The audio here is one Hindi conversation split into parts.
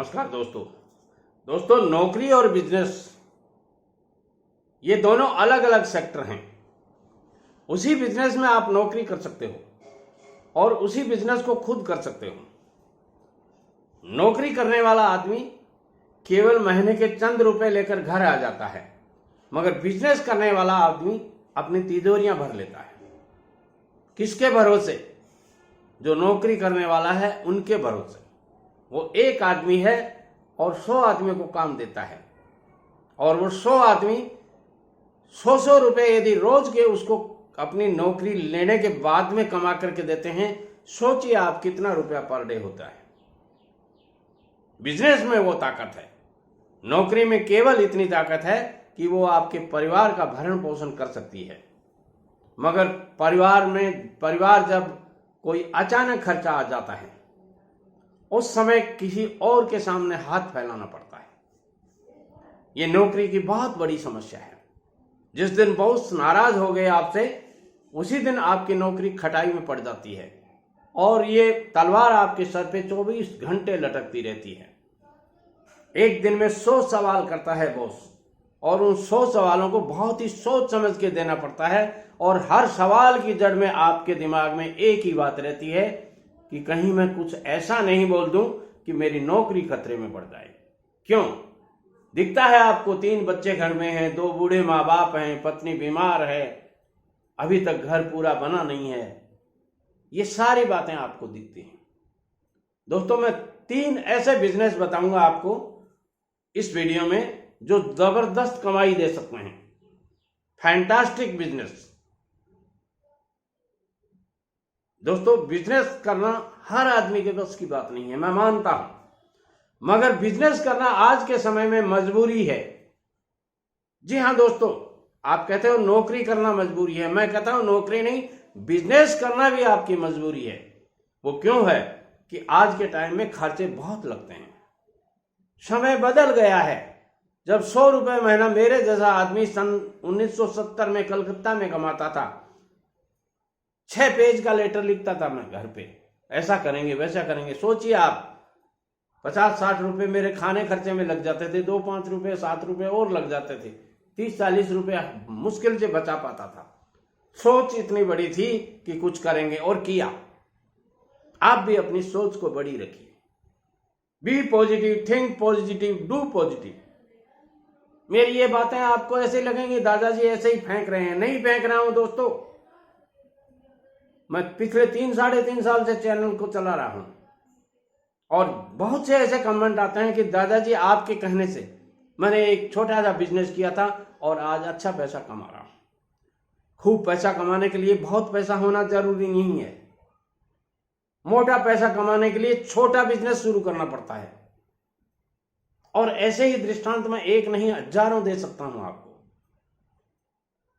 नमस्कार दोस्तों नौकरी और बिजनेस ये दोनों अलग अलग सेक्टर हैं। उसी बिजनेस में आप नौकरी कर सकते हो और उसी बिजनेस को खुद कर सकते हो। नौकरी करने वाला आदमी केवल महीने के चंद रुपए लेकर घर आ जाता है, मगर बिजनेस करने वाला आदमी अपनी तिजोरियां भर लेता है। किसके भरोसे? जो नौकरी करने वाला है उनके भरोसे। वो एक आदमी है और 100 आदमियों को काम देता है, और वो 100 आदमी 100 रुपए यदि रोज के उसको अपनी नौकरी लेने के बाद में कमा करके देते हैं। सोचिए आप कितना रुपया पर डे होता है। बिजनेस में वो ताकत है, नौकरी में केवल इतनी ताकत है कि वो आपके परिवार का भरण पोषण कर सकती है। मगर परिवार जब कोई अचानक खर्चा आ जाता है, उस समय किसी और के सामने हाथ फैलाना पड़ता है। ये नौकरी की बहुत बड़ी समस्या है। जिस दिन बॉस नाराज हो गए आपसे, उसी दिन आपकी नौकरी खटाई में पड़ जाती है और ये तलवार आपके सर पे 24 घंटे लटकती रहती है। एक दिन में 100 सवाल करता है बॉस, और उन 100 सवालों को बहुत ही सोच समझ के देना पड़ता है। और हर सवाल की जड़ में आपके दिमाग में एक ही बात रहती है कि कहीं मैं कुछ ऐसा नहीं बोल दूं कि मेरी नौकरी खतरे में पड़ जाए। क्यों? दिखता है आपको 3 बच्चे घर में हैं, 2 बूढ़े माँ बाप हैं, पत्नी बीमार है, अभी तक घर पूरा बना नहीं है। ये सारी बातें आपको दिखती हैं। दोस्तों, मैं 3 ऐसे बिजनेस बताऊंगा आपको इस वीडियो में जो जबरदस्त कमाई दे सकते हैं। Fantastic business. दोस्तों, बिजनेस करना हर आदमी के बस की बात नहीं है, मैं मानता हूं, मगर बिजनेस करना आज के समय में मजबूरी है। जी हां दोस्तों, आप कहते हो नौकरी करना मजबूरी है, मैं कहता हूं नौकरी नहीं, बिजनेस करना भी आपकी मजबूरी है। वो क्यों है कि आज के टाइम में खर्चे बहुत लगते हैं। समय बदल गया है। जब 100 रुपए महीना मेरे जैसा आदमी सन 1970 में कलकत्ता में कमाता था, 6 पेज का लेटर लिखता था मैं घर पे, ऐसा करेंगे वैसा करेंगे। सोचिए आप, 50-60 रुपए मेरे खाने खर्चे में लग जाते थे, 2-5 रुपए 7 रुपए और लग जाते थे, 30-40 रुपए मुश्किल से बचा पाता था। सोच इतनी बड़ी थी कि कुछ करेंगे, और किया। आप भी अपनी सोच को बड़ी रखिए। Be positive, think positive, do positive. मेरी ये बातें आपको ऐसे लगेंगी दादाजी ऐसे ही फेंक रहे हैं। नहीं फेंक रहा हूं दोस्तों, मैं पिछले 3-3.5 साल से चैनल को चला रहा हूं, और बहुत से ऐसे कमेंट आते हैं कि दादाजी आपके कहने से मैंने एक छोटा सा बिजनेस किया था और आज अच्छा पैसा कमा रहा हूं। खूब पैसा कमाने के लिए बहुत पैसा होना जरूरी नहीं है। मोटा पैसा कमाने के लिए छोटा बिजनेस शुरू करना पड़ता है। और ऐसे ही दृष्टांत में एक नहीं हजारों दे सकता हूं आपको।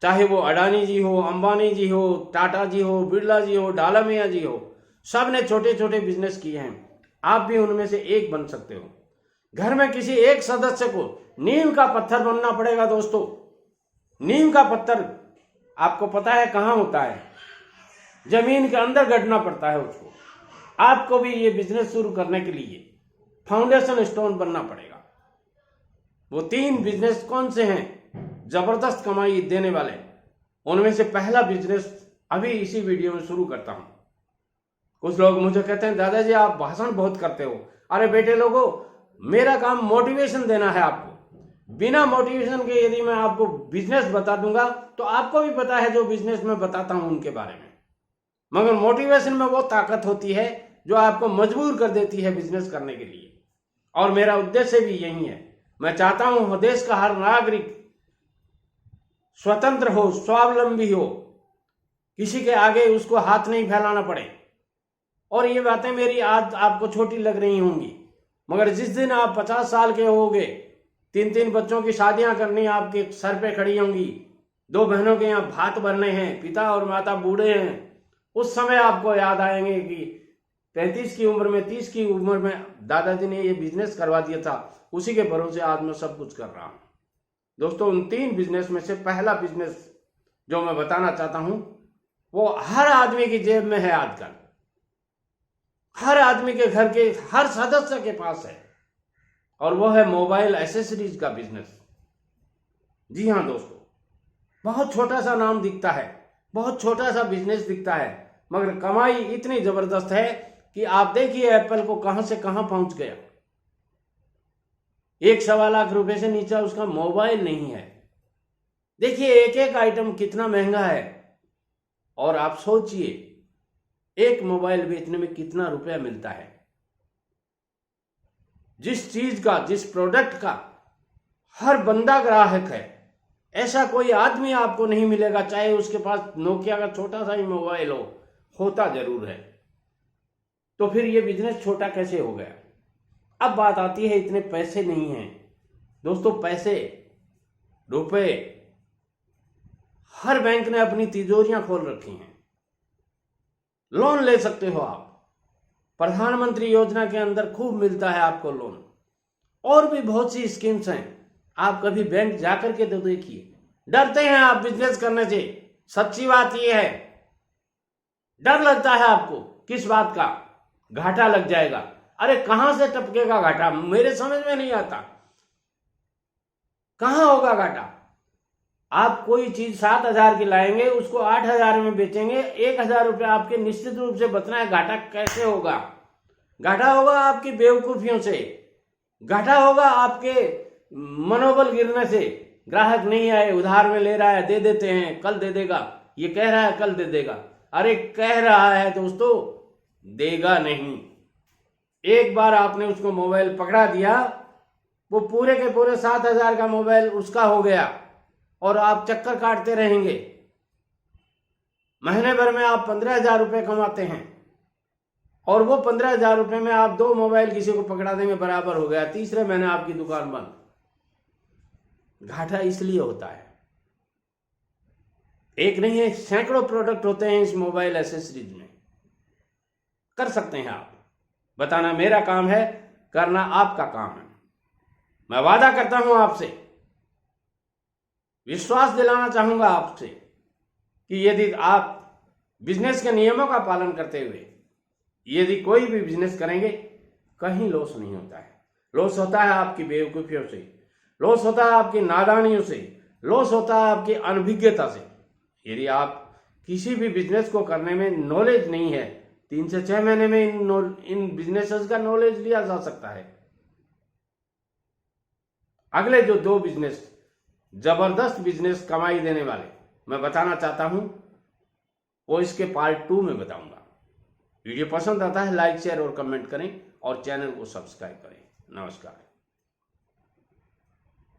चाहे वो अडानी जी हो, अंबानी जी हो, टाटा जी हो, बिरला जी हो, डालमिया जी हो, सब ने छोटे छोटे बिजनेस किए हैं। आप भी उनमें से एक बन सकते हो। घर में किसी एक सदस्य को नीम का पत्थर बनना पड़ेगा दोस्तों। नीम का पत्थर आपको पता है कहां होता है? जमीन के अंदर गढ़ना पड़ता है उसको। आपको भी ये बिजनेस शुरू करने के लिए फाउंडेशन स्टोन बनना पड़ेगा। वो 3 बिजनेस कौन से हैं जबरदस्त कमाई देने वाले? उनमें से पहला बिजनेस अभी इसी वीडियो में शुरू करता हूं। कुछ लोग मुझे कहते हैं दादाजी आप भाषण बहुत करते हो। अरे बेटे लोगों, मेरा काम मोटिवेशन देना है आपको। बिना मोटिवेशन के यदि मैं आपको बिजनेस बता दूंगा तो आपको भी पता है जो बिजनेस में बताता हूं उनके बारे में। मगर मोटिवेशन में वो ताकत होती है जो आपको मजबूर कर देती है बिजनेस करने के लिए। और मेरा उद्देश्य भी यही है। मैं चाहता हूं देश का हर नागरिक स्वतंत्र हो, स्वावलंबी हो, किसी के आगे उसको हाथ नहीं फैलाना पड़े। और ये बातें मेरी आज आपको छोटी लग रही होंगी, मगर जिस दिन आप 50 साल के होगे, 3-3 बच्चों की शादियां करनी आपके सर पे खड़ी होंगी, 2 बहनों के यहाँ भात भरने हैं, पिता और माता बूढ़े हैं, उस समय आपको याद आएंगे कि 35 की उम्र में, 30 की उम्र में दादाजी ने ये बिजनेस करवा दिया था, उसी के भरोसे आज मैं सब कुछ कर रहा हूं। दोस्तों, उन 3 बिजनेस में से पहला बिजनेस जो मैं बताना चाहता हूं वो हर आदमी की जेब में है आजकल। हर आदमी के घर के हर सदस्य के पास है। और वो है मोबाइल एसेसरीज का बिजनेस। जी हाँ दोस्तों, बहुत छोटा सा नाम दिखता है, बहुत छोटा सा बिजनेस दिखता है, मगर कमाई इतनी जबरदस्त है कि आप देखिए एप्पल को कहां से कहां पहुंच गया। 1.25 लाख रुपए से नीचे उसका मोबाइल नहीं है। देखिए एक एक आइटम कितना महंगा है, और आप सोचिए एक मोबाइल बेचने में कितना रुपया मिलता है। जिस चीज का, जिस प्रोडक्ट का हर बंदा ग्राहक है, ऐसा कोई आदमी आपको नहीं मिलेगा चाहे उसके पास नोकिया का छोटा सा ही मोबाइल हो, होता जरूर है। तो फिर ये बिजनेस छोटा कैसे हो गया? अब बात आती है इतने पैसे नहीं हैं दोस्तों। पैसे, रुपए, हर बैंक ने अपनी तिजोरियां खोल रखी हैं। लोन ले सकते हो आप, प्रधानमंत्री योजना के अंदर खूब मिलता है आपको लोन। और भी बहुत सी स्कीम्स हैं, आप कभी बैंक जाकर के तो देखिए। डरते हैं आप बिजनेस करने से, सच्ची बात यह है। डर लगता है आपको, किस बात का? घाटा लग जाएगा। अरे कहां से टपकेगा घाटा, मेरे समझ में नहीं आता। कहां होगा घाटा? आप कोई चीज 7,000 की लाएंगे, उसको 8,000 में बेचेंगे, 1,000 रुपये आपके निश्चित रूप से बचना है। घाटा कैसे होगा? घाटा होगा आपकी बेवकूफियों से, घाटा होगा आपके मनोबल गिरने से। ग्राहक नहीं आए, उधार में ले रहा है, दे देते हैं, कल दे देगा, ये कह रहा है कल दे देगा। अरे कह रहा है दोस्तों, देगा नहीं। एक बार आपने उसको मोबाइल पकड़ा दिया, वो पूरे के पूरे 7,000 का मोबाइल उसका हो गया, और आप चक्कर काटते रहेंगे। महीने भर में आप 15,000 रुपये कमाते हैं, और वो 15,000 रुपये में आप 2 मोबाइल किसी को पकड़ा देंगे, बराबर हो गया। तीसरे महीने आपकी दुकान बंद। घाटा इसलिए होता है, एक नहीं है, सैकड़ों प्रोडक्ट होते हैं इस मोबाइल एसेसरीज में। कर सकते हैं आप। बताना मेरा काम है, करना आपका काम है। मैं वादा करता हूं आपसे, विश्वास दिलाना चाहूंगा आपसे कि यदि आप बिजनेस के नियमों का पालन करते हुए यदि कोई भी बिजनेस करेंगे, कहीं लॉस नहीं होता है। लॉस होता है आपकी बेवकूफियों से, लॉस होता है आपकी नादानियों से, लॉस होता है आपकी अनभिज्ञता से। यदि आप किसी भी बिजनेस को करने में नॉलेज नहीं है, 3 से 6 महीने में इन बिजनेसेस का नॉलेज लिया जा सकता है। अगले जो 2 बिजनेस, जबरदस्त बिजनेस कमाई देने वाले मैं बताना चाहता हूं, वो इसके पार्ट 2 में बताऊंगा। वीडियो पसंद आता है लाइक, शेयर और कमेंट करें, और चैनल को सब्सक्राइब करें। नमस्कार।